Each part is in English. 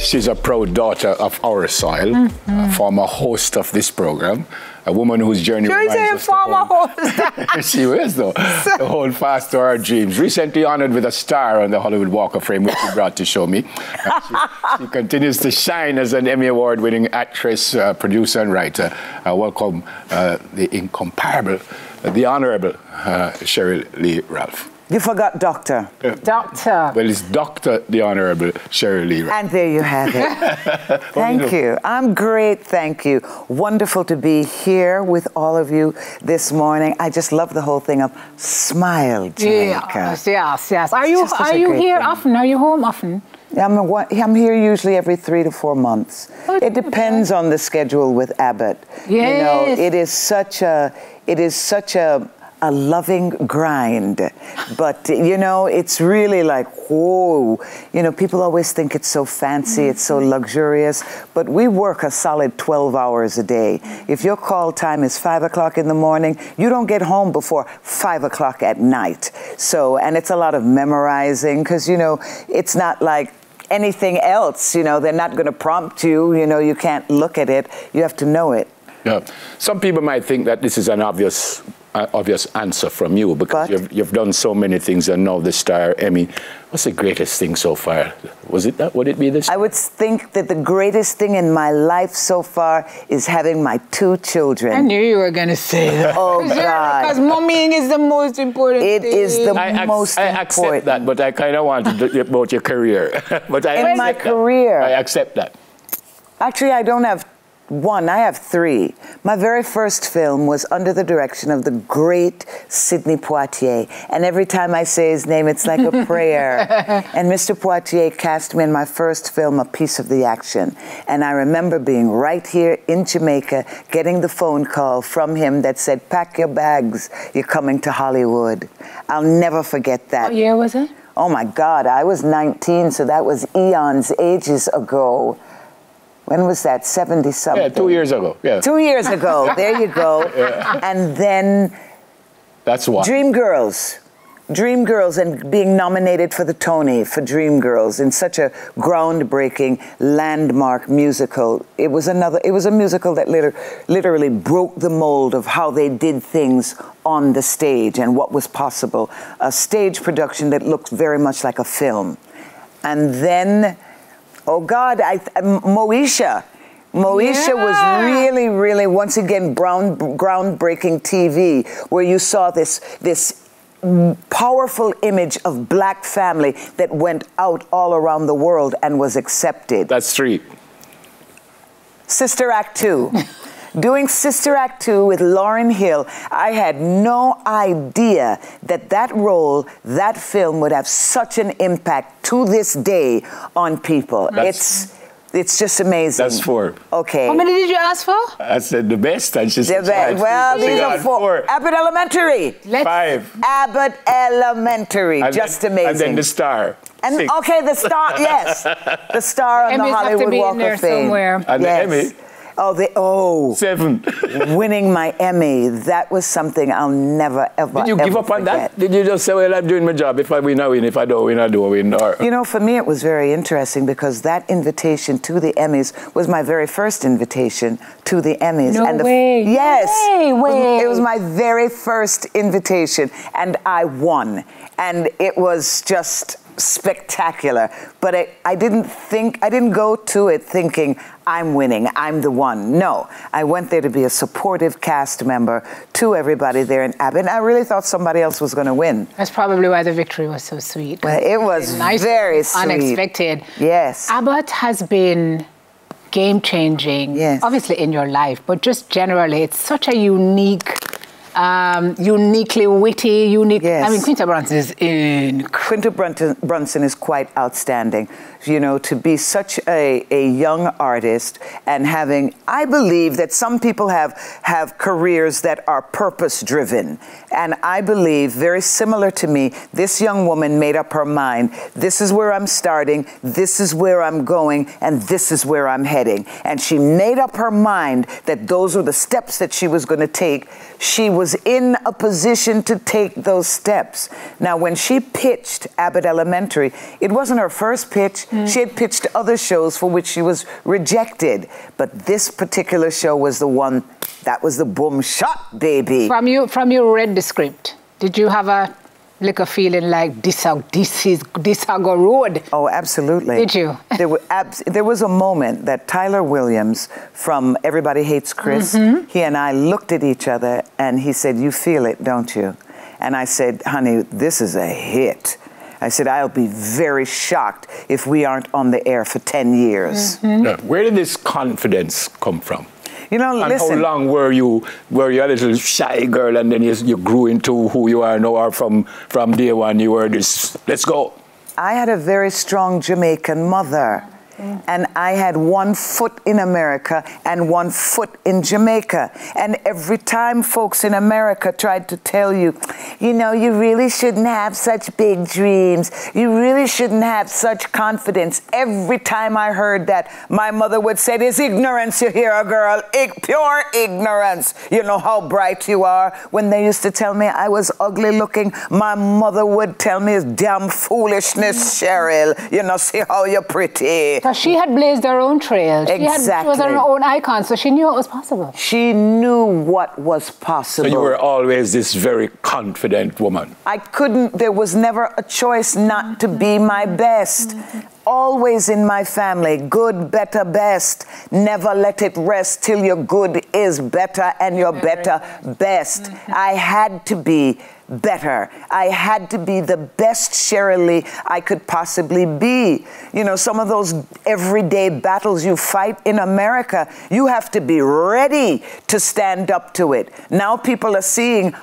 She's a proud daughter of our soil, a former host of this program, a woman whose journey reminds us former host. She is, though. To hold fast to our dreams. Recently honored with a star on the Hollywood Walk of Fame, which she brought to show me. She continues to shine as an Emmy Award-winning actress, producer, and writer. Welcome the incomparable, the honorable Sheryl Lee Ralph. You forgot doctor. Doctor. Well, it's Dr. the Honorable Sheryl Lee Ralph. And there you have it. Thank you. I'm great, thank you. Wonderful to be here with all of you this morning. I just love the whole thing of Smile, Jamaica. Yes. Are you here often? Are you home often? I'm here usually every 3 to 4 months. Oh, it depends on the schedule with Abbott. Yes. You know, it is such a loving grind, but you know, it's really like, whoa, you know, people always think it's so fancy, it's so luxurious, but we work a solid 12 hours a day. If your call time is 5 o'clock in the morning, you don't get home before 5 o'clock at night. So, and it's a lot of memorizing, because, you know, it's not like anything else, you know, they're not going to prompt you, you know, you can't look at it, you have to know it. Yeah. Some people might think that this is an obvious answer from you, because you've done so many things, and now the Star Emmy. What's the greatest thing so far? Was it that? Would it be this? I would think that the greatest thing in my life so far is having my 2 children. I knew you were going to say that. Oh, God. Because mommying is the most important thing. It is the most important. I accept that, but I kind of wanted about your career. But in my career. I accept that. Actually, I don't have 1, I have 3. My very first film was under the direction of the great Sidney Poitier. And every time I say his name, it's like a prayer. And Mr. Poitier cast me in my first film, A Piece of the Action. And I remember being right here in Jamaica, getting the phone call from him that said, pack your bags, you're coming to Hollywood. I'll never forget that. What year was it? Oh my God, I was 19, so that was eons, ages ago. When was that? 70-something? Yeah, 2 years ago. Yeah. 2 years ago. There you go. Yeah. And then that's why. Dreamgirls, and being nominated for the Tony for Dreamgirls in such a groundbreaking landmark musical. It was a musical that literally broke the mold of how they did things on the stage and what was possible. A stage production that looked very much like a film. And then, oh God, Moesha was really, really, once again, groundbreaking TV, where you saw this powerful image of black family that went out all around the world and was accepted. That's 3. Sister Act 2. Doing Sister Act 2 with Lauryn Hill, I had no idea that role, that film would have such an impact to this day on people. It's just amazing. That's 4. Okay. How many did you ask for? I said the best. And she said, well, these are 4. Abbott Elementary. 5. Abbott Elementary. And just amazing. And then the Star. And 6. Okay, the Star. Yes, the Star on the Hollywood Walk of Fame. Somewhere. And the Emmy. 7. Winning my Emmy. That was something I'll never, ever, Did you give up on that? Did you just say, well, I'm doing my job. If I win, I win. If I don't win, I don't win. Or... You know, for me, it was very interesting because that invitation to the Emmys was my very first invitation to the Emmys. No way. Yes. No way. It was my very first invitation, and I won. And it was just spectacular. But I didn't go to it thinking, I'm winning, I'm the one. No, I went there to be a supportive cast member to everybody there in Abbott. And I really thought somebody else was going to win. That's probably why the victory was so sweet. Well, it was nice, very sweet. Unexpected. Yes. Abbott has been game-changing, obviously in your life, but just generally, it's such a unique, uniquely witty, I mean, Quinta Brunson is Quinta Brunson is quite outstanding. You know, to be such a young artist and having, I believe that some people have careers that are purpose-driven. And I believe, very similar to me, this young woman made up her mind, this is where I'm starting, this is where I'm going, and this is where I'm heading. And she made up her mind that those were the steps that she was going to take. She was was in a position to take those steps. Now, when she pitched Abbott Elementary, it wasn't her first pitch. She had pitched other shows for which she was rejected. But this particular show was the one that was the boom shot, baby. From you read the script, did you have a feeling like this go road? Oh, absolutely. Did you? There was a moment that Tyler Williams from Everybody Hates Chris, he and I looked at each other and he said, "You feel it, don't you?" And I said, "Honey, this is a hit." I said, "I'll be very shocked if we aren't on the air for 10 years. Now, where did this confidence come from? You know, and listen. how long were you a little shy girl and then you grew into who you are now, or from day one you were this, let's go? I had a very strong Jamaican mother. And I had one foot in America and one foot in Jamaica. And every time folks in America tried to tell you, you know, you really shouldn't have such big dreams. You really shouldn't have such confidence. Every time I heard that, my mother would say, "It's ignorance you hear, girl, pure ignorance. You know how bright you are." When they used to tell me I was ugly looking, my mother would tell me, "It's damn foolishness, Sheryl. You know, see how you're pretty." Because she had blazed her own trail. Exactly. She was her own icon, so she knew it was possible. She knew what was possible. So you were always this very confident woman. There was never a choice not to be my best. Always in my family, good, better, best. Never let it rest till your good is better and your better best. I had to be better. I had to be the best Sheryl I could possibly be. You know, some of those everyday battles you fight in America, you have to be ready to stand up to it. Now people are seeing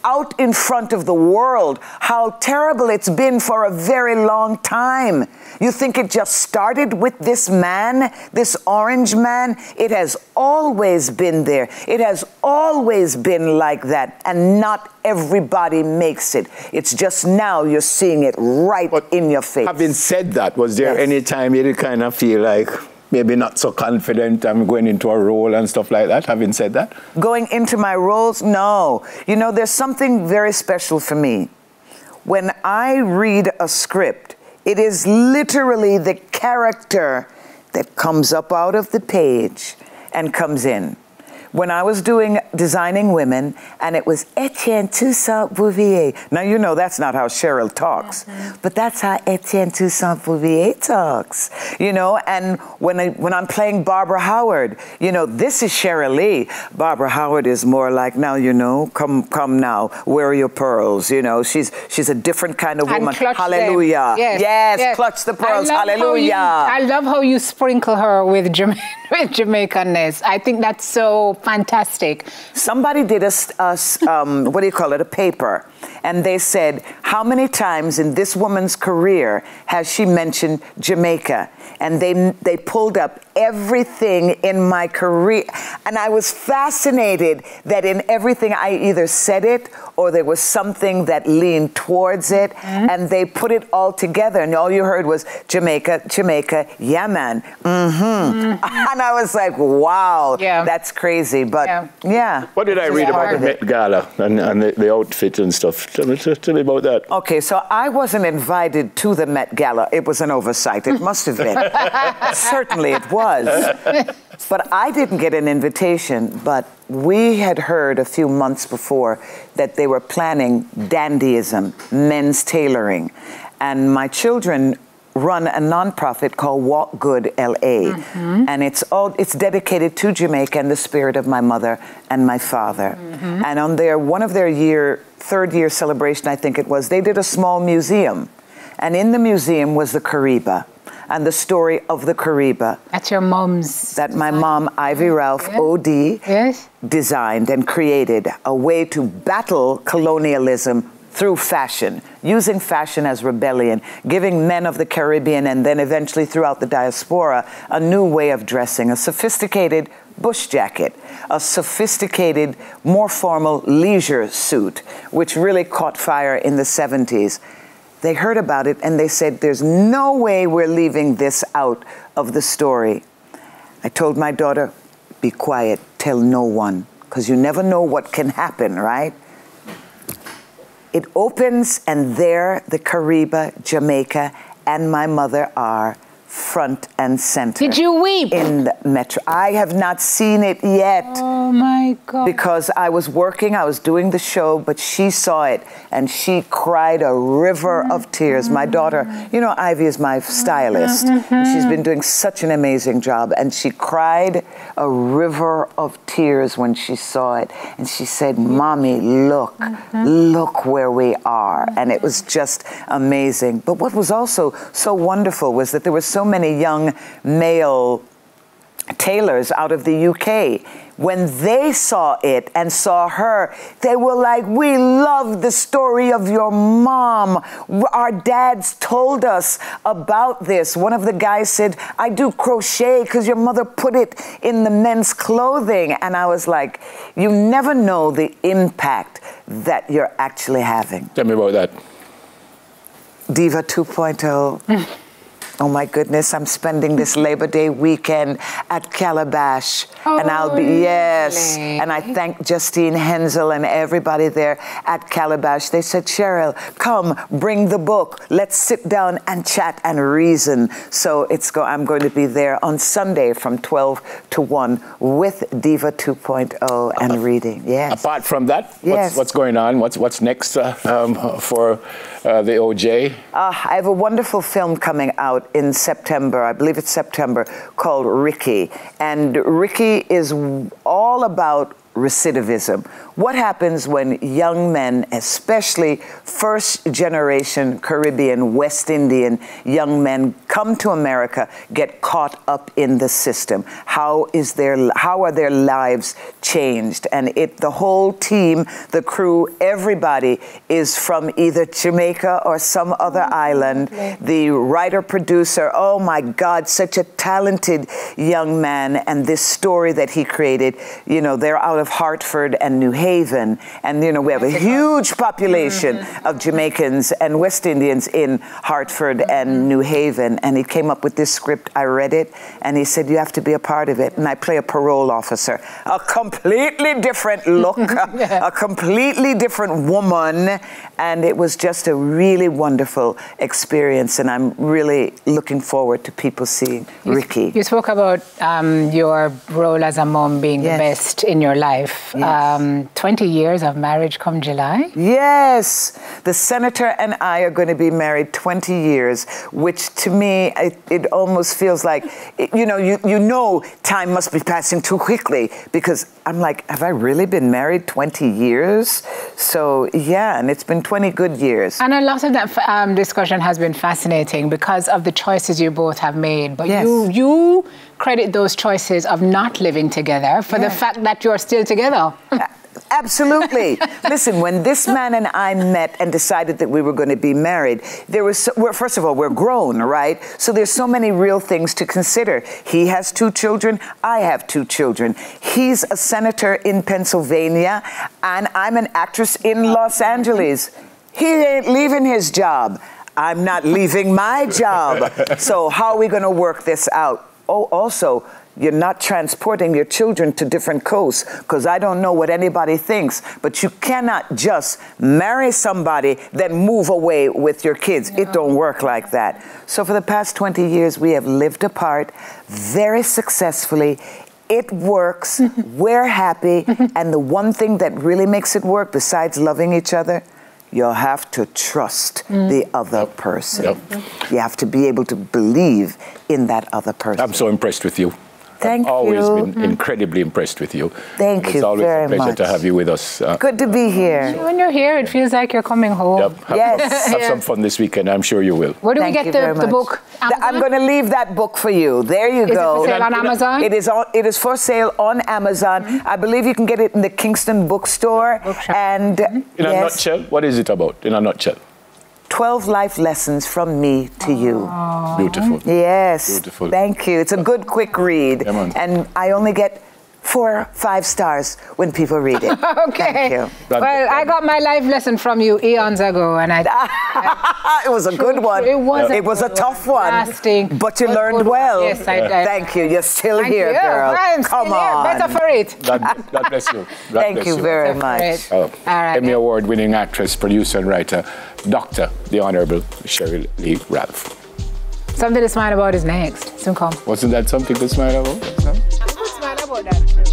out in front of the world how terrible it's been for a very long time. You think it just started with this man, this orange man? It has always been there. It has always been like that, and not everybody makes it. It's just now you're seeing it right in your face. Having said that, was there any time you did kind of feel like maybe not so confident I'm going into a role and stuff like that, having said that? Going into my roles? No. You know, there's something very special for me. When I read a script, it is literally the character that comes up out of the page and comes in. When I was designing women, and it was Etienne Toussaint Bouvier. Now, you know that's not how Sheryl talks, but that's how Etienne Toussaint Bouvier talks. You know, and when I'm playing Barbara Howard, you know, this is Sheryl Lee. Barbara Howard is more like, now, you know, come now, where are your pearls? You know, she's a different kind of woman. Hallelujah. Yes, clutch the pearls. Hallelujah. I love how you sprinkle her with Jamaican-ness. I think that's so fantastic. Somebody did a paper, and they said, how many times in this woman's career has she mentioned Jamaica? And they pulled up everything in my career. And I was fascinated that in everything I either said it or there was something that leaned towards it, and they put it all together. And all you heard was Jamaica, Jamaica, yeah, man. And I was like, wow, that's crazy. But yeah. What did I read about the Met Gala and the outfit and stuff? Tell me about that. Okay, so I wasn't invited to the Met Gala. It was an oversight. It must have been. Certainly it was. But I didn't get an invitation, but we had heard a few months before that they were planning dandyism, men's tailoring. And my children run a nonprofit called Walk Good LA. And it's dedicated to Jamaica and the spirit of my mother and my father. And on one of their third year celebration, I think it was, they did a small museum. And in the museum was the Kariba and the story of the Kariba. That's your mom's. That my mom, Ivy Ralph, OD, designed and created a way to battle colonialism through fashion, using fashion as rebellion, giving men of the Caribbean and then eventually throughout the diaspora a new way of dressing, a sophisticated bush jacket, a sophisticated, more formal leisure suit, which really caught fire in the 70s. They heard about it and they said, there's no way we're leaving this out of the story. I told my daughter, be quiet, tell no one, because you never know what can happen, right? It opens, and there the Kariba, Jamaica, and my mother are front and center. Did you weep? In the metro. I have not seen it yet. Oh my God. Because I was working, I was doing the show, but she saw it and she cried a river of tears. My daughter, you know, Ivy is my stylist. She's been doing such an amazing job, and she cried a river of tears when she saw it. And she said, Mommy, look, look where we are. And it was just amazing. But what was also so wonderful was that there were so many young male tailors out of the UK. When they saw it and saw her, they were like, we love the story of your mom. Our dads told us about this. One of the guys said, I do crochet because your mother put it in the men's clothing. And I was like, you never know the impact that you're actually having. Tell me about that. Diva 2.0. Oh my goodness, I'm spending this Labor Day weekend at Calabash. Oh, and I'll be, yes. And I thank Justine Hensel and everybody there at Calabash. They said, Sheryl, come, bring the book. Let's sit down and chat and reason. So I'm going to be there on Sunday from 12 to 1 with Diva 2.0 and reading. Yes. Apart from that, yes. what's going on? What's next for the OJ? I have a wonderful film coming out in September, I believe it's September, called Ricky. And Ricky is all about recidivism. What happens when young men, especially first-generation Caribbean, West Indian young men, come to America, get caught up in the system? How are their lives changed? And the whole team, the crew, everybody is from either Jamaica or some other island. The writer-producer, oh my God, such a talented young man. And this story that he created, you know, they're out of Hartford and New Haven, and you know we have a huge population of Jamaicans and West Indians in Hartford and New Haven, and he came up with this script. I read it, and he said, you have to be a part of it. And I play a parole officer, a completely different look, a completely different woman, and it was just a really wonderful experience, and I'm really looking forward to people seeing Ricky. You spoke about your role as a mom being the best in your life. Yes. 20 years of marriage come July? Yes. The senator and I are going to be married 20 years, which to me, it almost feels like, you know, time must be passing too quickly, because I'm like, have I really been married 20 years? So, yeah, and it's been 20 good years. And a lot of that discussion has been fascinating because of the choices you both have made. But you credit those choices of not living together for the fact that you're still together. Absolutely. Listen, when this man and I met and decided that we were going to be married, first of all, we're grown, right? So there's so many real things to consider. He has 2 children. I have 2 children. He's a senator in Pennsylvania, and I'm an actress in Los Angeles. He ain't leaving his job. I'm not leaving my job. So how are we going to work this out? Oh, also, you're not transporting your children to different coasts, because I don't know what anybody thinks, but you cannot just marry somebody, then move away with your kids. It don't work like that. So for the past 20 years, we have lived apart very successfully. It works. We're happy. And the one thing that really makes it work, besides loving each other, you'll have to trust the other person. You have to be able to believe in that other person. I'm so impressed with you. Thank you. I've always been incredibly impressed with you. Thank you very much. It's always a pleasure to have you with us. Good to be here. When you're here, it feels like you're coming home. Have some fun this weekend. I'm sure you will. Where do we get the book? Amazon? I'm going to leave that book for you. There you go. Is it for sale on Amazon? It is for sale on Amazon. I believe you can get it in the Kingston bookstore. And in a nutshell, what is it about? In a nutshell. 12 life lessons from me to you. Beautiful. Yes. Beautiful. Thank you. It's a good, quick read. And I only get 4, 5 stars when people read it. Okay. Thank you. Well, I got my life lesson from you eons ago, and it was a good one. It was a tough one. Lasting. But you learned well. Yes, I did. Thank you. You're still here, girl. I'm Come still on. Here. Better for it. God bless you. Thank you very much. All right. Emmy Award-winning actress, producer, and writer, Dr. the Honorable Sheryl Lee Ralph. Something to smile about is next. Soon come. Wasn't that something to smile about? I'm good smile about that.